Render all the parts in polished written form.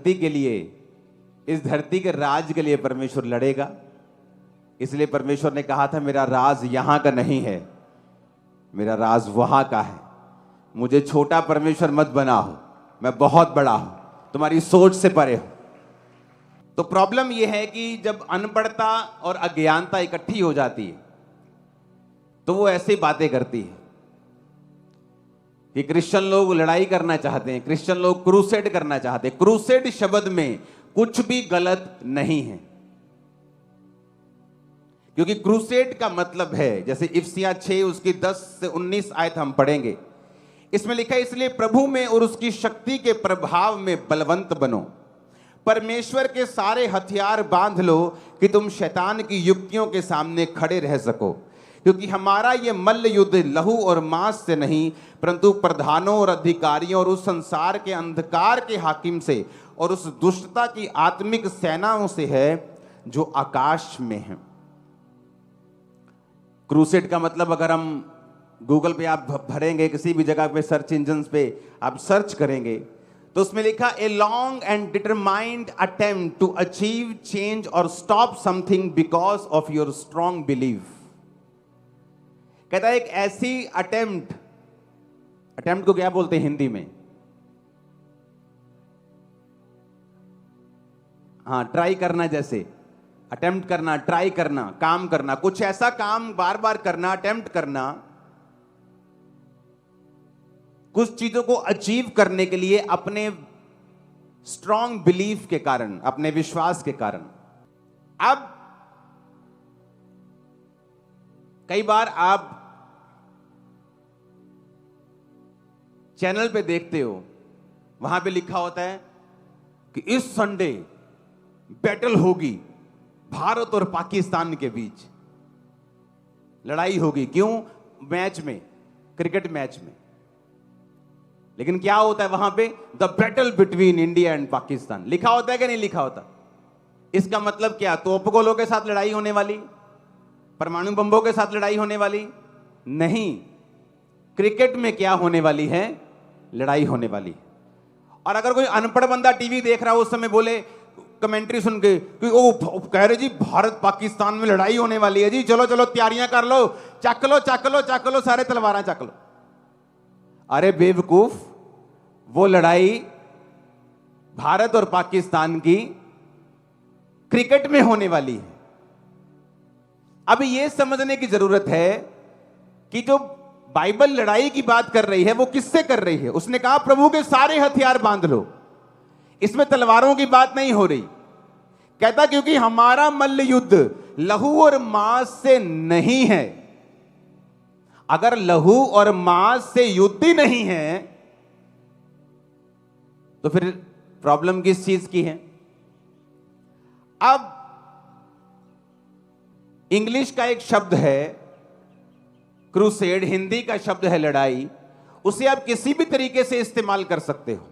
धरती के लिए, इस धरती के राज के लिए परमेश्वर लड़ेगा। इसलिए परमेश्वर ने कहा था मेरा राज यहां का नहीं है, मेरा राज वहां का है। मुझे छोटा परमेश्वर मत बनाओ, मैं बहुत बड़ा हूं, तुम्हारी सोच से परे हूं। तो प्रॉब्लम यह है कि जब अनपढ़ता और अज्ञानता इकट्ठी हो जाती है तो वो ऐसी बातें करती है कि क्रिश्चियन लोग लड़ाई करना चाहते हैं, क्रिश्चियन लोग क्रूसेड करना चाहते हैं। क्रूसेड शब्द में कुछ भी गलत नहीं है, क्योंकि क्रूसेड का मतलब है, जैसे इफिसियां 6 उसकी 10 से 19 आयत हम पढ़ेंगे, इसमें लिखा है इसलिए प्रभु में और उसकी शक्ति के प्रभाव में बलवंत बनो, परमेश्वर के सारे हथियार बांध लो कि तुम शैतान की युक्तियों के सामने खड़े रह सको, क्योंकि हमारा यह मल्ल युद्ध लहू और मांस से नहीं परंतु प्रधानों और अधिकारियों और उस संसार के अंधकार के हाकिम से और उस दुष्टता की आत्मिक सेनाओं से है जो आकाश में है। क्रूसेड का मतलब अगर हम गूगल पे आप भरेंगे, किसी भी जगह पे सर्च इंजन पे आप सर्च करेंगे तो उसमें लिखा a long and determined attempt to achieve change और stop something because of your strong believe. कहता है एक ऐसी अटेम्प्ट को क्या बोलते हैं हिंदी में? हाँ, ट्राई करना, जैसे अटेम्प्ट करना, ट्राई करना, काम करना, कुछ ऐसा काम बार बार करना, अटेम्प्ट करना, कुछ चीजों को अचीव करने के लिए अपने स्ट्रॉन्ग बिलीफ के कारण, अपने विश्वास के कारण। अब कई बार आप चैनल पे देखते हो, वहां पे लिखा होता है कि इस संडे बैटल होगी भारत और पाकिस्तान के बीच, लड़ाई होगी। क्यों? मैच में, क्रिकेट मैच में। लेकिन क्या होता है वहां पे? The battle between India and Pakistan लिखा होता है कि नहीं लिखा होता? इसका मतलब क्या? तोपगोलों के साथ लड़ाई होने वाली? परमाणु बम्बों के साथ लड़ाई होने वाली? नहीं। क्रिकेट में क्या होने वाली है? लड़ाई होने वाली। और अगर कोई अनपढ़ बंदा टीवी देख रहा हो उस समय बोले, कमेंट्री सुन के कि ओ कह रहे जी भारत पाकिस्तान में लड़ाई होने वाली है जी, चलो चलो तैयारियां कर लो, चक लो चक लो चक लो, सारे तलवारें चक लो। अरे बेवकूफ, वो लड़ाई भारत और पाकिस्तान की क्रिकेट में होने वाली है। अब यह समझने की जरूरत है कि जो बाइबल लड़ाई की बात कर रही है वो किससे कर रही है? उसने कहा प्रभु के सारे हथियार बांध लो। इसमें तलवारों की बात नहीं हो रही। कहता क्योंकि हमारा मल्ल युद्ध लहू और मांस से नहीं है। अगर लहू और मांस से युद्ध ही नहीं है तो फिर प्रॉब्लम किस चीज की है? अब इंग्लिश का एक शब्द है क्रूसेड, हिंदी का शब्द है लड़ाई। उसे आप किसी भी तरीके से इस्तेमाल कर सकते हो।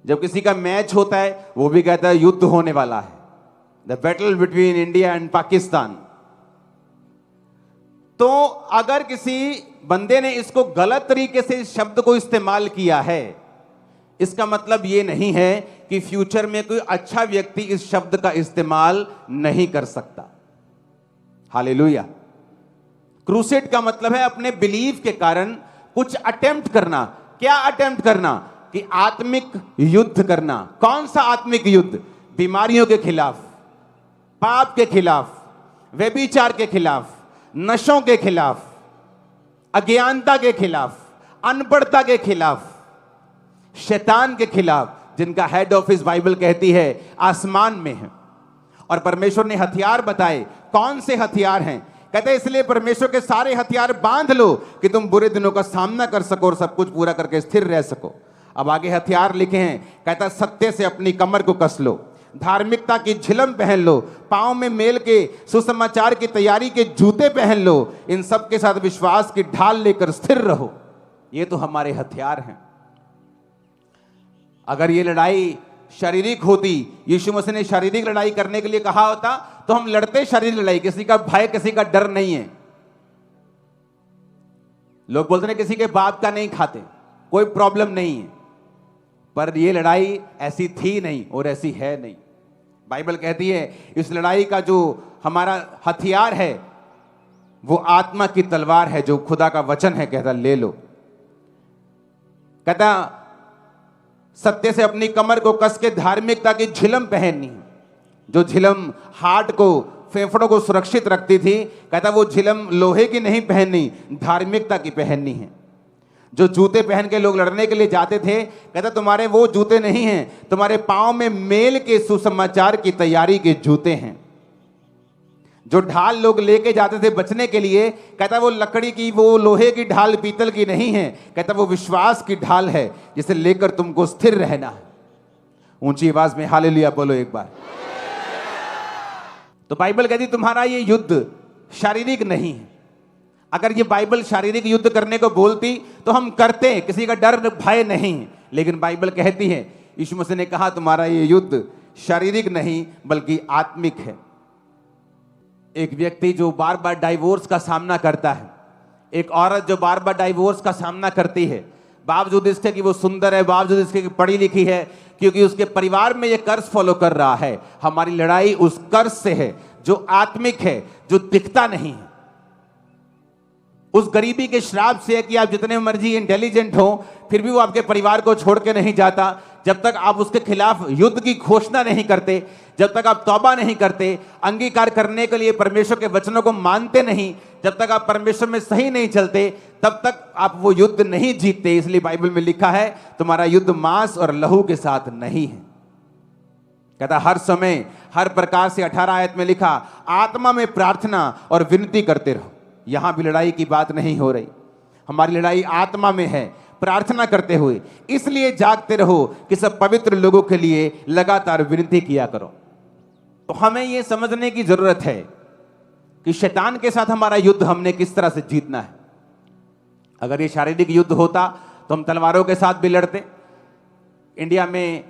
जब किसी का मैच होता है वो भी कहता है युद्ध होने वाला है, the battle between India and Pakistan. तो अगर किसी बंदे ने इसको गलत तरीके से इस शब्द को इस्तेमाल किया है, इसका मतलब यह नहीं है कि फ्यूचर में कोई अच्छा व्यक्ति इस शब्द का इस्तेमाल नहीं कर सकता। हालेलुया। क्रूसेड का मतलब है अपने बिलीफ के कारण कुछ अटेम्प्ट करना। क्या अटेम्प्ट करना? कि आत्मिक युद्ध करना। कौन सा आत्मिक युद्ध? बीमारियों के खिलाफ, पाप के खिलाफ, व्यभिचार के खिलाफ, नशों के खिलाफ, अज्ञानता के खिलाफ, अनपढ़ता के खिलाफ, शैतान के खिलाफ, जिनका हेड ऑफिस बाइबल कहती है आसमान में है। और परमेश्वर ने हथियार बताए। कौन से हथियार हैं? कहते हैं इसलिए परमेश्वर के सारे हथियार बांध लो कि तुम बुरे दिनों का सामना कर सको और सब कुछ पूरा करके स्थिर रह सको। अब आगे हथियार लिखे हैं। कहता सत्य से अपनी कमर को कस लो, धार्मिकता की झिलम पहन लो, पांव में मेल के सुसमाचार की तैयारी के जूते पहन लो, इन सब के साथ विश्वास की ढाल लेकर स्थिर रहो। ये तो हमारे हथियार हैं। अगर ये लड़ाई शारीरिक होती, यीशु मसीह ने शारीरिक लड़ाई करने के लिए कहा होता तो हम लड़ते शारीरिक लड़ाई। किसी का भय, किसी का डर नहीं है। लोग बोलते हैं किसी के बाप का नहीं खाते, कोई प्रॉब्लम नहीं है। पर ये लड़ाई ऐसी थी नहीं और ऐसी है नहीं। बाइबल कहती है इस लड़ाई का जो हमारा हथियार है वो आत्मा की तलवार है, जो खुदा का वचन है। कहता ले लो, कहता सत्य से अपनी कमर को कस के धार्मिकता की झिलम पहननी है। जो झिलम हार्ट को, फेफड़ों को सुरक्षित रखती थी, कहता वो झिलम लोहे की नहीं पहननी, धार्मिकता की पहननी है। जो जूते पहन के लोग लड़ने के लिए जाते थे, कहता तुम्हारे वो जूते नहीं हैं, तुम्हारे पांव में मेल के सुसमाचार की तैयारी के जूते हैं। जो ढाल लोग लेके जाते थे बचने के लिए, कहता वो लकड़ी की, वो लोहे की ढाल, पीतल की नहीं है, कहता वो विश्वास की ढाल है जिसे लेकर तुमको स्थिर रहना है। ऊंची आवाज में हालेलुया बोलो एक बार। तो बाइबल कहती तुम्हारा ये युद्ध शारीरिक नहीं है। अगर ये बाइबल शारीरिक युद्ध करने को बोलती तो हम करते, किसी का डर भय नहीं। लेकिन बाइबल कहती है, यीशु मसीह ने कहा तुम्हारा ये युद्ध शारीरिक नहीं बल्कि आत्मिक है। एक व्यक्ति जो बार बार डाइवोर्स का सामना करता है, एक औरत जो बार बार डाइवोर्स का सामना करती है, बावजूद इसके कि वो सुंदर है, बावजूद इसके कि पढ़ी लिखी है, क्योंकि उसके परिवार में ये कर्ज फॉलो कर रहा है। हमारी लड़ाई उस कर्ज से है जो आत्मिक है, जो दिखता नहीं है। उस गरीबी के श्राप से है कि आप जितने मर्जी इंटेलिजेंट हो, फिर भी वो आपके परिवार को छोड़ के नहीं जाता। जब तक आप उसके खिलाफ युद्ध की घोषणा नहीं करते, जब तक आप तौबा नहीं करते, अंगीकार करने के लिए परमेश्वर के वचनों को मानते नहीं, जब तक आप परमेश्वर में सही नहीं चलते, तब तक आप वो युद्ध नहीं जीतते। इसलिए बाइबल में लिखा है तुम्हारा युद्ध मांस और लहू के साथ नहीं है। कहता हर समय, हर प्रकार से 18 आयत में लिखा, आत्मा में प्रार्थना और विनती करते रहो। यहां भी लड़ाई की बात नहीं हो रही, हमारी लड़ाई आत्मा में है, प्रार्थना करते हुए। इसलिए जागते रहो कि सब पवित्र लोगों के लिए लगातार विनती किया करो। तो हमें यह समझने की जरूरत है कि शैतान के साथ हमारा युद्ध हमने किस तरह से जीतना है। अगर ये शारीरिक युद्ध होता तो हम तलवारों के साथ भी लड़ते। इंडिया में,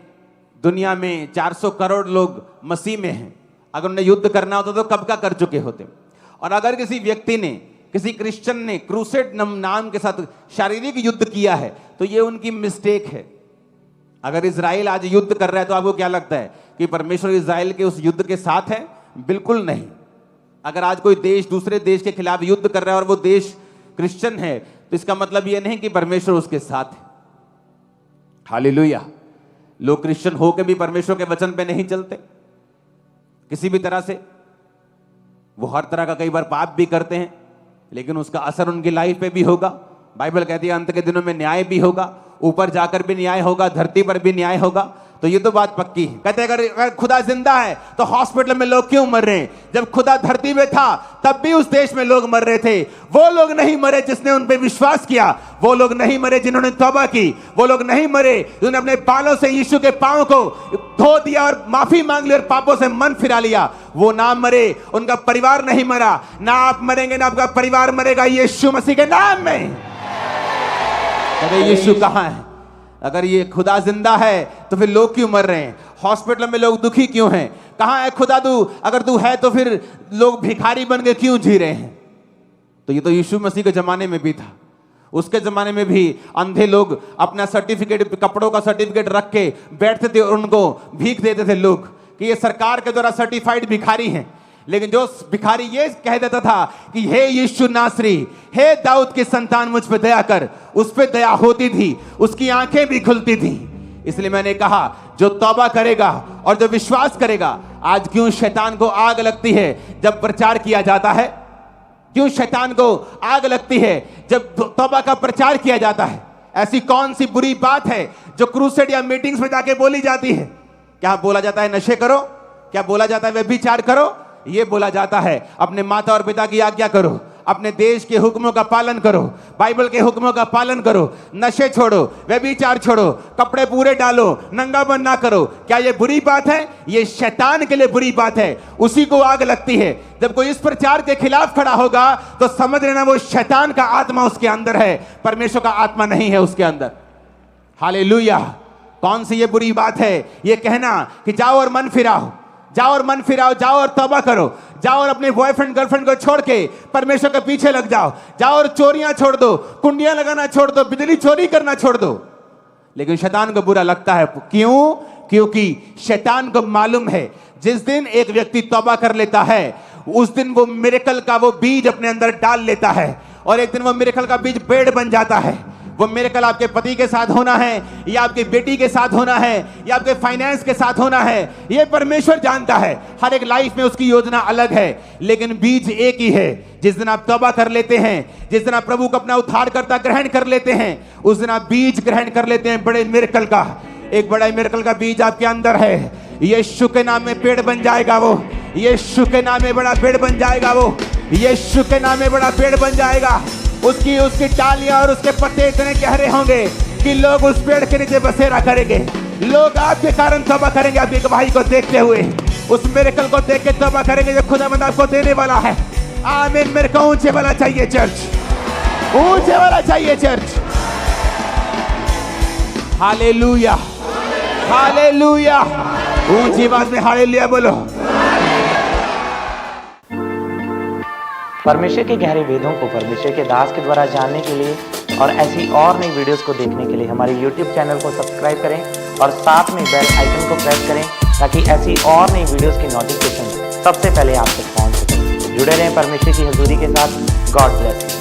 दुनिया में 400 करोड़ लोग मसीह में हैं। अगर उन्हें युद्ध करना होता तो कब का कर चुके होते। और अगर किसी व्यक्ति ने, किसी क्रिश्चियन ने क्रूसेड नाम के साथ शारीरिक युद्ध किया है तो ये उनकी मिस्टेक है। अगर इजराइल आज युद्ध कर रहा है तो आपको क्या लगता है कि परमेश्वर इजराइल के उस युद्ध के साथ है? बिल्कुल नहीं। अगर आज कोई देश दूसरे देश के खिलाफ युद्ध कर रहा है और वो देश क्रिश्चियन है तो इसका मतलब यह नहीं कि परमेश्वर उसके साथ है। हालेलुया। लोग क्रिश्चियन होकर भी परमेश्वर के वचन पे नहीं चलते किसी भी तरह से। वो हर तरह का कई बार पाप भी करते हैं, लेकिन उसका असर उनकी लाइफ पे भी होगा। बाइबल कहती है अंत के दिनों में न्याय भी होगा, ऊपर जाकर भी न्याय होगा, धरती पर भी न्याय होगा। तो ये तो बात पक्की है। कहते हैं अगर खुदा जिंदा है तो हॉस्पिटल में लोग क्यों मर रहे हैं? जब खुदा धरती में था तब भी उस देश में लोग मर रहे थे। वो लोग नहीं मरे जिसने उन पे विश्वास किया, वो लोग नहीं मरे जिन्होंने तौबा की, वो लोग नहीं मरे जिन्होंने अपने बालों से यीशु के पांव को धो दिया और माफी मांग ली और पापों से मन फिरा लिया। वो ना मरे, उनका परिवार नहीं मरा। ना आप मरेंगे ना आपका परिवार मरेगा, यीशु मसीह के नाम में। कहते यीशु कहां है? अगर ये खुदा जिंदा है तो फिर लोग क्यों मर रहे हैं? हॉस्पिटल में लोग दुखी क्यों हैं? कहां है खुदा तू? अगर तू है तो फिर लोग भिखारी बन के क्यों जी रहे हैं? तो ये तो यीशु मसीह के जमाने में भी था। उसके जमाने में भी अंधे लोग अपना सर्टिफिकेट, कपड़ों का सर्टिफिकेट रख के बैठते थे और उनको भीख देते थे लोग कि ये सरकार के द्वारा सर्टिफाइड भिखारी हैं। लेकिन जो भिखारी ये कह देता था कि हे यीशु नासरी, हे दाऊद की संतान, मुझ पे दया कर, उस पे दया होती थी, उसकी आंखें भी खुलती थी। इसलिए मैंने कहा जो तौबा करेगा और जो विश्वास करेगा। आज क्यों शैतान को आग लगती है जब प्रचार किया जाता है? क्यों शैतान को आग लगती है जब तौबा का प्रचार किया जाता है? ऐसी कौन सी बुरी बात है जो क्रूसेड या मीटिंग्स में जाके बोली जाती है? क्या बोला जाता है नशे करो? क्या बोला जाता है व्यभिचार करो? ये बोला जाता है अपने माता और पिता की आज्ञा करो, अपने देश के हुक्मों का पालन करो, बाइबल के हुक्मों का पालन करो, नशे छोड़ो, व्यभिचार छोड़ो, कपड़े पूरे डालो, नंगापन ना करो। क्या ये बुरी बात है? ये शैतान के लिए बुरी बात है। उसी को आग लगती है। जब कोई इस प्रचार के खिलाफ खड़ा होगा तो समझ लेना वो शैतान का आत्मा उसके अंदर है, परमेश्वर का आत्मा नहीं है उसके अंदर। हालेलुया। कौन सी ये बुरी बात है ये कहना कि जाओ और मन फिराओ, जाओ और मन फिराओ, जाओ और तौबा करो, जाओ और अपने बॉयफ्रेंड गर्लफ्रेंड को छोड़ के परमेश्वर के पीछे लग जाओ, जाओ और चोरियां छोड़ दो, कुंडियां लगाना छोड़ दो, बिजली चोरी करना छोड़ दो। लेकिन शैतान को बुरा लगता है। क्यों? क्योंकि शैतान को मालूम है जिस दिन एक व्यक्ति तौबा कर लेता है उस दिन वो मिरेकल का वो बीज अपने अंदर डाल लेता है और एक दिन वो मिरेकल का बीज पेड़ बन जाता है। वो मिरेकल आपके पति के साथ होना है या आपकी बेटी के साथ होना है या आपके फाइनेंस के साथ होना है, ये परमेश्वर जानता है। हर एक लाइफ में उसकी योजना अलग है, लेकिन बीज एक ही है। जिस दिन आप तौबा कर लेते हैं, जिस दिन आप प्रभु को अपना उद्धारकर्ता ग्रहण कर लेते हैं, उस दिन आप बीज ग्रहण कर लेते हैं बड़े मिरेकल का। एक बड़ा मिरेकल का बीज आपके अंदर है। यीशु के नाम में पेड़ बन जाएगा वो। यीशु के नाम में बड़ा पेड़ बन जाएगा वो। यीशु के नाम में बड़ा पेड़ बन जाएगा। उसकी डालियां और उसके पत्ते इतने गहरे होंगे कि लोग उस पेड़ के नीचे बसेरा करेंगे। लोग आपके कारण तौबा करेंगे, आपकी गवाही को देखते हुए, उस मिरेकल को देख के तौबा करेंगे जो खुदावंद आपको देने वाला है। आमीन। मेरे को ऊंचे वाला चाहिए चर्च, ऊंचे वाला चाहिए चर्च। Hallelujah, hallelujah. ऊंची आवाज में हालेलुया बोलो। परमेश्वर के गहरे वेदों को परमेश्वर के दास के द्वारा जानने के लिए और ऐसी और नई वीडियोस को देखने के लिए हमारे YouTube चैनल को सब्सक्राइब करें और साथ में बेल आइकन को प्रेस करें ताकि ऐसी और नई वीडियोस की नोटिफिकेशन सबसे पहले आप तक पहुंच सके। जुड़े रहें परमेश्वर की हजूरी के साथ। God bless.